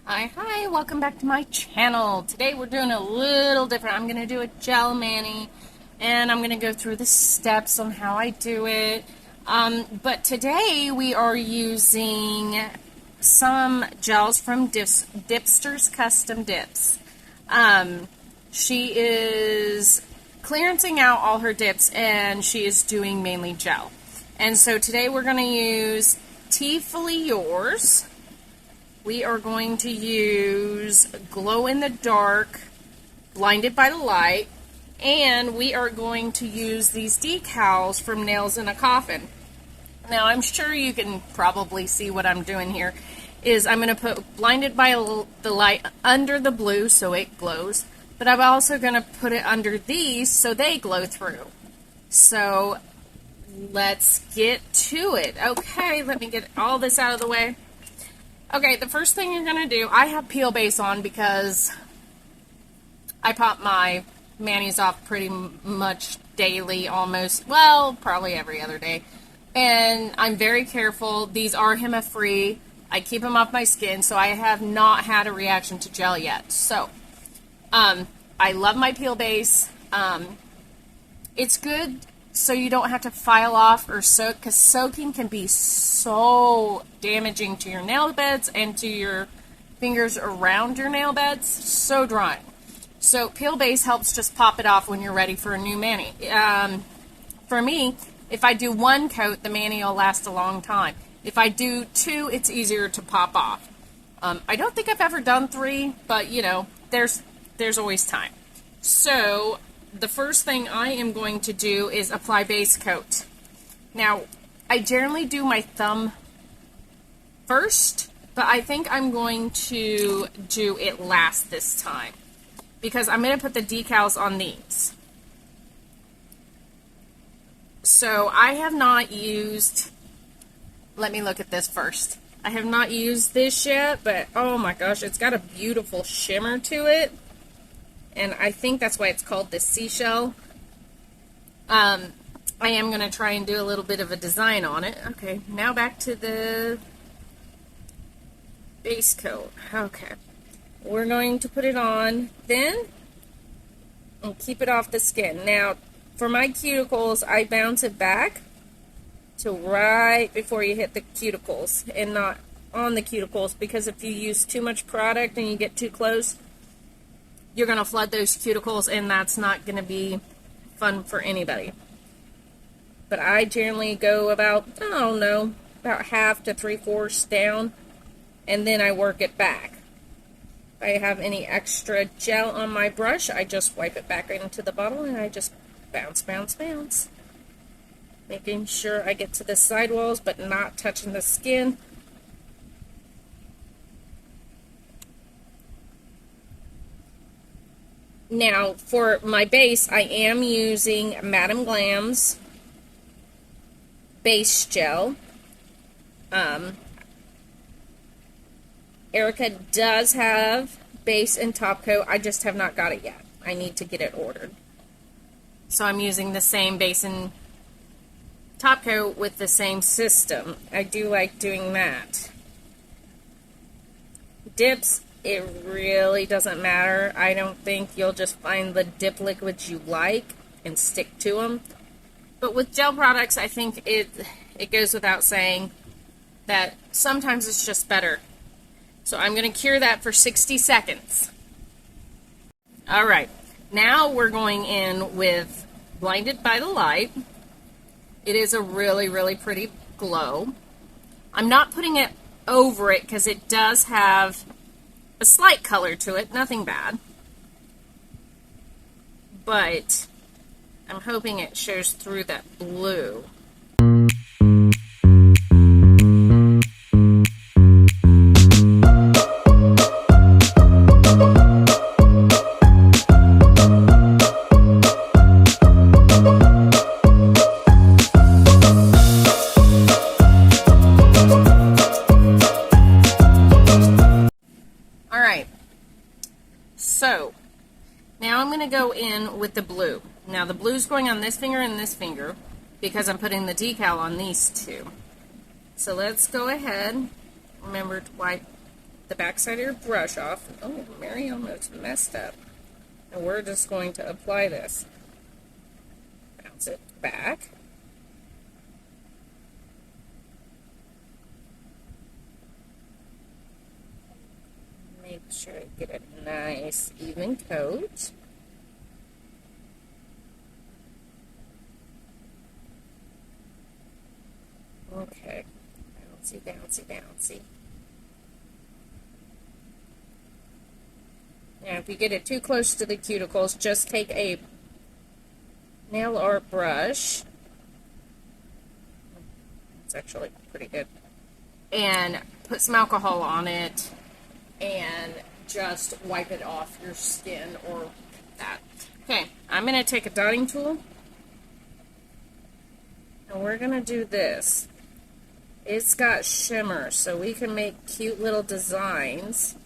Hi, welcome back to my channel. Today we're doing a little different. I'm going to do a gel mani, and I'm going to go through the steps on how I do it. But today we are using some gels from Dipster's Custom Dips. She is clearancing out all her dips, and she is doing mainly gel. And so today we're going to use Teafully Yours. We are going to use Glow in the Dark, Blinded by the Light, and we are going to use these decals from Nails in a Coffin. Now, I'm sure you can probably see what I'm doing here. I'm going to put Blinded by the Light under the blue so it glows, but I'm also going to put it under these so they glow through. So, let's get to it. Okay, let me get all this out of the way. Okay, the first thing you're going to do, I have peel base on because I pop my manis off pretty much daily, almost, well, probably every other day. And I'm very careful. These are HEMA-free. I keep them off my skin, so I have not had a reaction to gel yet. So, I love my peel base. It's good so you don't have to file off or soak, because soaking can be so damaging to your nail beds and to your fingers around your nail beds. So drying. So peel base helps just pop it off when you're ready for a new mani. For me, if I do one coat, the mani will last a long time. If I do two, it's easier to pop off. I don't think I've ever done three, but you know, there's always time. So the first thing I am going to do is apply base coat. Now, I generally do my thumb first, but I think I'm going to do it last this time because I'm going to put the decals on these. So I have not used, let me look at this first. I have not used this yet, but oh my gosh, it's got a beautiful shimmer to it. And I think that's why it's called the seashell. I am going to try and do a little bit of a design on it. Okay, now back to the base coat. Okay, we're going to put it on thin and keep it off the skin. Now, for my cuticles, I bounce it back to right before you hit the cuticles and not on the cuticles, because if you use too much product and you get too close, you're going to flood those cuticles, and that's not going to be fun for anybody. But I generally go about, I don't know, about half to 3/4 down, and then I work it back. If I have any extra gel on my brush, I just wipe it back into the bottle, and I just bounce, bounce, bounce. Making sure I get to the sidewalls, but not touching the skin. Now, for my base, I am using Madam Glam's base gel. Erica does have base and top coat. I just have not got it yet. I need to get it ordered. So I'm using the same base and top coat with the same system. I do like doing that. Dips, it really doesn't matter. I don't think. You'll just find the dip liquids you like and stick to them. But with gel products, I think it goes without saying that sometimes it's just better. So I'm going to cure that for 60 seconds. Alright, now we're going in with Blinded by the Light. It is a really, really pretty glow. I'm not putting it over it because it does have a slight color to it, nothing bad. But I'm hoping it shows through that blue. So, now I'm going to go in with the blue. Now the blue's going on this finger and this finger because I'm putting the decal on these two. So let's go ahead, remember to wipe the backside of your brush off. Oh, Mary almost messed up. And we're just going to apply this. Bounce it back. Make sure I get a nice even coat. Okay, bouncy, bouncy, bouncy. Now, if you get it too close to the cuticles, just take a nail art brush. It's actually pretty good. And put some alcohol on it and just wipe it off your skin or that. Okay, I'm going to take a dotting tool. And we're going to do this. It's got shimmer, so we can make cute little designs.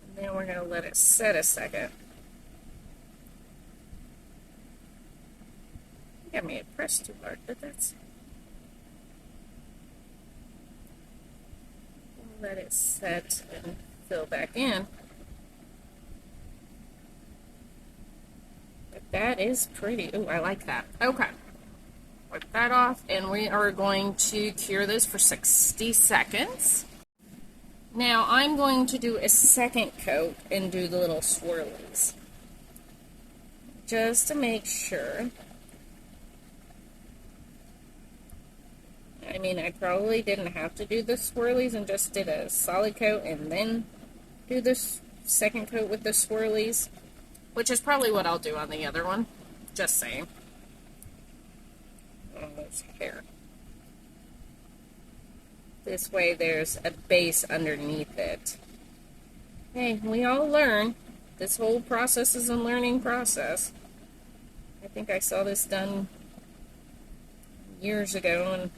And then we're going to let it set a second. I think I may have pressed too hard, but that's... We'll let it set and fill back in. That is pretty. Ooh, I like that. Okay. Wipe that off, and we are going to cure this for 60 seconds. Now, I'm going to do a second coat and do the little swirlies. Just to make sure. I mean, I probably didn't have to do the swirlies and just did a solid coat and then do this second coat with the swirlies. Which is probably what I'll do on the other one. Just saying. Oh, there's hair. This way there's a base underneath it. Hey, we all learn. This whole process is a learning process. I think I saw this done years ago and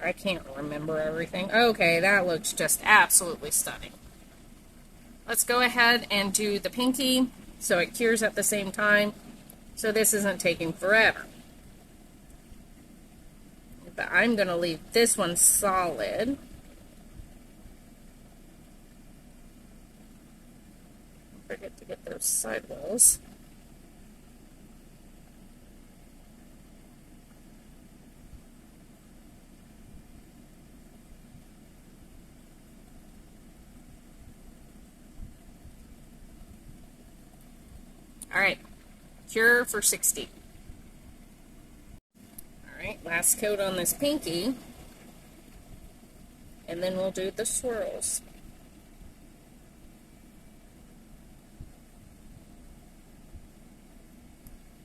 I can't remember everything. Okay, that looks just absolutely stunning. Let's go ahead and do the pinky so it cures at the same time, so this isn't taking forever. But I'm going to leave this one solid. Don't forget to get those sidewalls. Alright, cure for 60. Alright, last coat on this pinky. And then we'll do the swirls.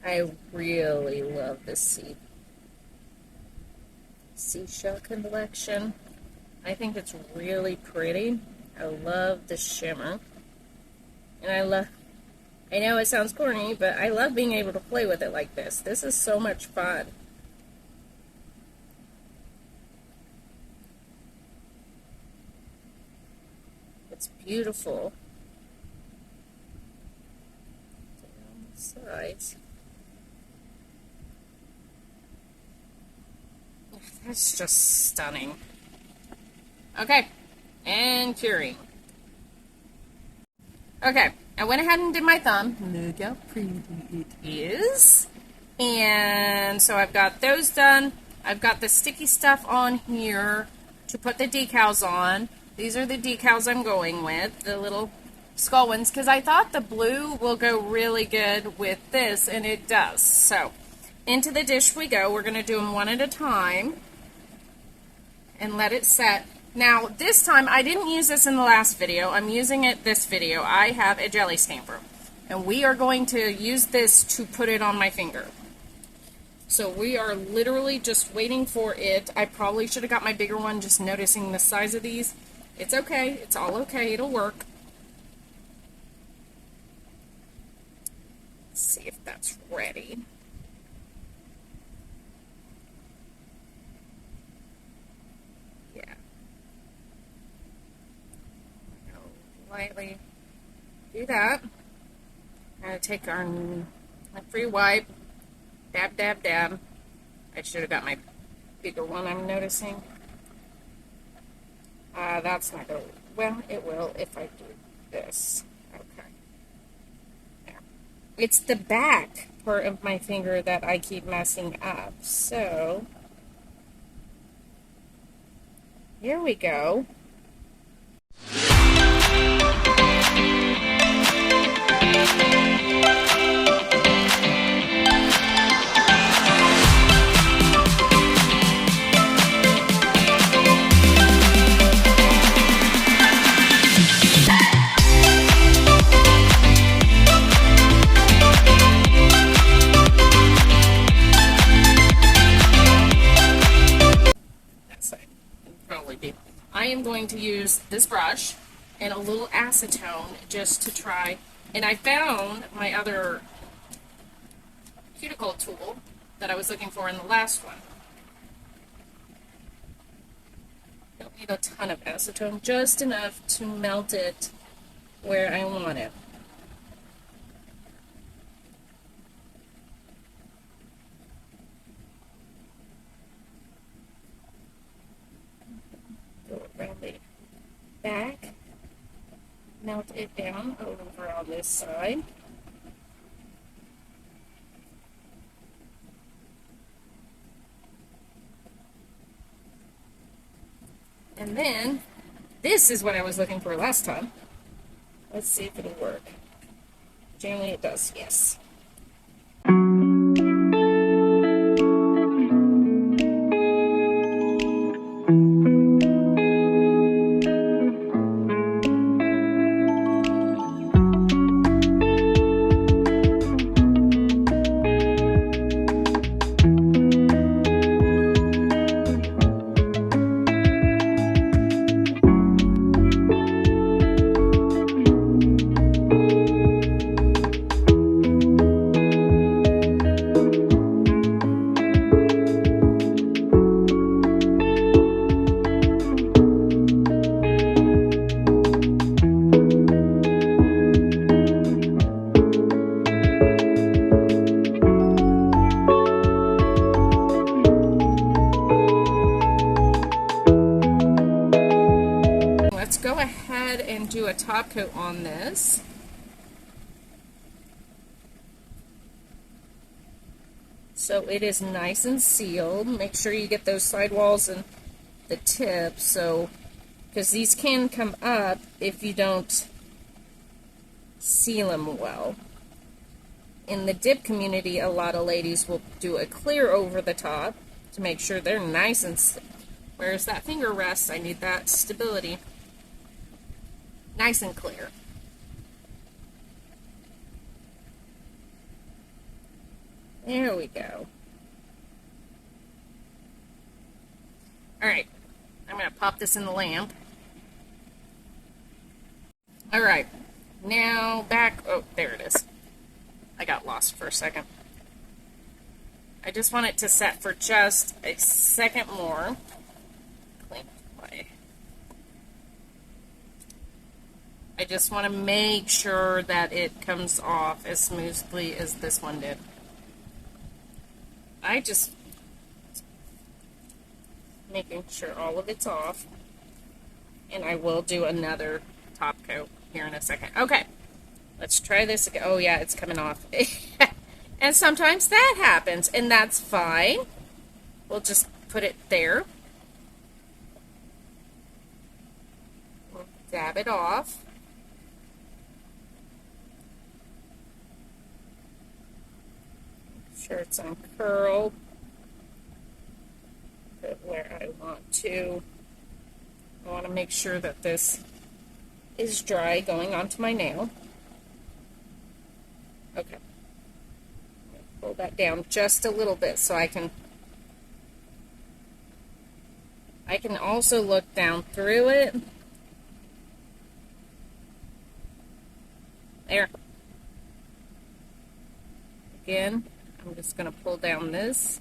I really love this seashell collection. I think it's really pretty. I love the shimmer. And I know it sounds corny, but I love being able to play with it like this. This is so much fun. It's beautiful. Down the sides. That's just stunning. Okay, and curing. Okay, I went ahead and did my thumb. Look how pretty it is. And so I've got those done. I've got the sticky stuff on here to put the decals on. These are the decals I'm going with, the little skull ones, because I thought the blue will go really good with this, and it does. So, into the dish we go. We're going to do them one at a time and let it set. Now, this time, I didn't use this in the last video. I'm using it this video. I have a jelly stamper, and we are going to use this to put it on my finger. So we are literally just waiting for it. I probably should have got my bigger one, just noticing the size of these. It's okay. It's all okay. It'll work. Let's see if that's ready. Yeah. Lightly do that. I'm going to take our free wipe. Dab, dab, dab. I should have got my bigger one, I'm noticing. That's not going to, well, it will if I do this. Okay. There. It's the back part of my finger that I keep messing up. So, here we go. I am going to use this brush and a little acetone just to try, and I found my other cuticle tool that I was looking for in the last one. Don't need a ton of acetone, just enough to melt it where I want it. Go around the back, melt it down over on this side. And then, this is what I was looking for last time. Let's see if it'll work. Generally it does, yes. Go ahead and do a top coat on this. So it is nice and sealed. Make sure you get those sidewalls and the tip, so because these can come up if you don't seal them well. In the dip community, a lot of ladies will do a clear over the top to make sure they're nice and whereas that finger rests, I need that stability. Nice and clear. There we go. Alright, I'm going to pop this in the lamp. Alright, now back, oh, there it is. I got lost for a second. I just want it to set for just a second more. Clean away. I just want to make sure that it comes off as smoothly as this one did. I just making sure all of it's off, and I will do another top coat here in a second. Okay, let's try this again. Oh yeah, it's coming off. And sometimes that happens, and that's fine. We'll just put it there. We'll dab it off. Sure it's uncurled. Put it where I want to. I want to make sure that this is dry going onto my nail. Okay. Pull that down just a little bit so I can also look down through it. There. Again, I'm just going to pull down this.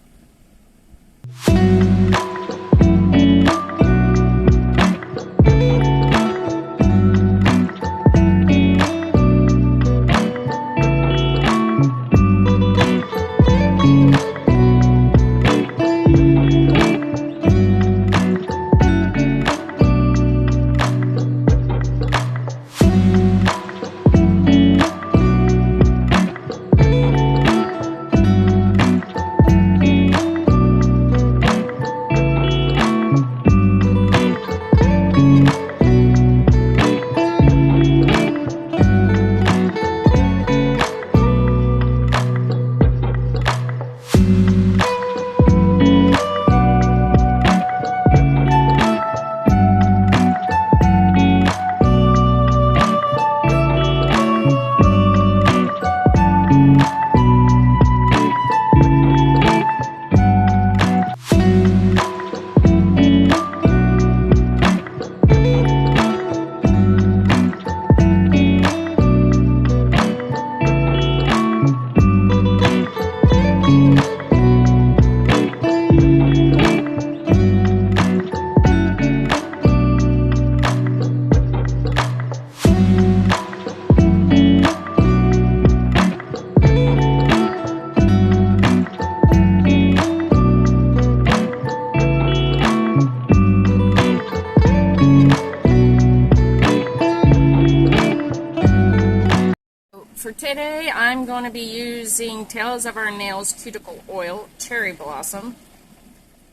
today I'm going to be using Tales of Our Nails Cuticle Oil Cherry Blossom.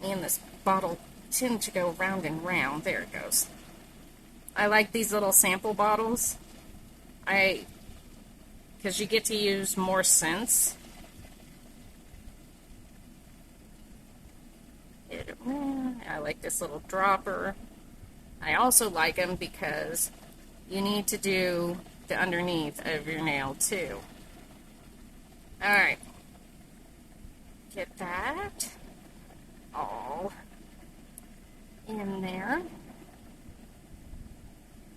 And this bottle tends to go round and round. There it goes. I like these little sample bottles. Because you get to use more scents. I like this little dropper. I also like them because you need to do the underneath of your nail too. Alright. Get that all in there.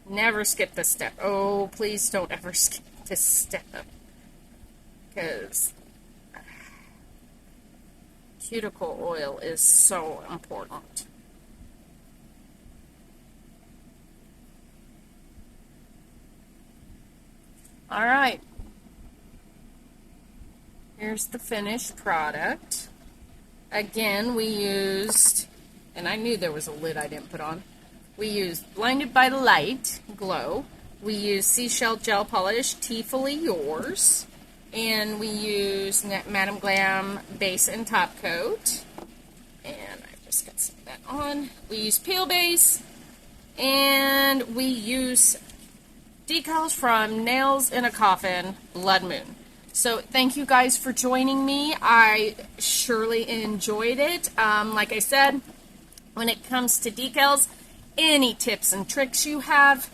Never skip this step. Oh, please don't ever skip this step. Because cuticle oil is so important. Alright. Here's the finished product. Again, we used, and I knew there was a lid I didn't put on. We used Blinded by the Light Glow. We used Seashell Gel Polish Teafully Yours. And we used Madam Glam Base and Top Coat. And I just got some of that on. We used Peel Base. And we use Decals from Nails in a Coffin Blood Moon. So thank you guys for joining me. I surely enjoyed it. Like I said, when it comes to decals, any tips and tricks you have,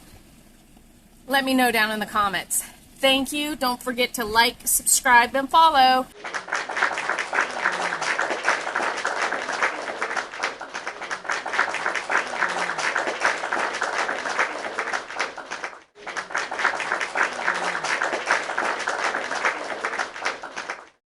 let me know down in the comments. Thank you. Don't forget to like, subscribe, and follow.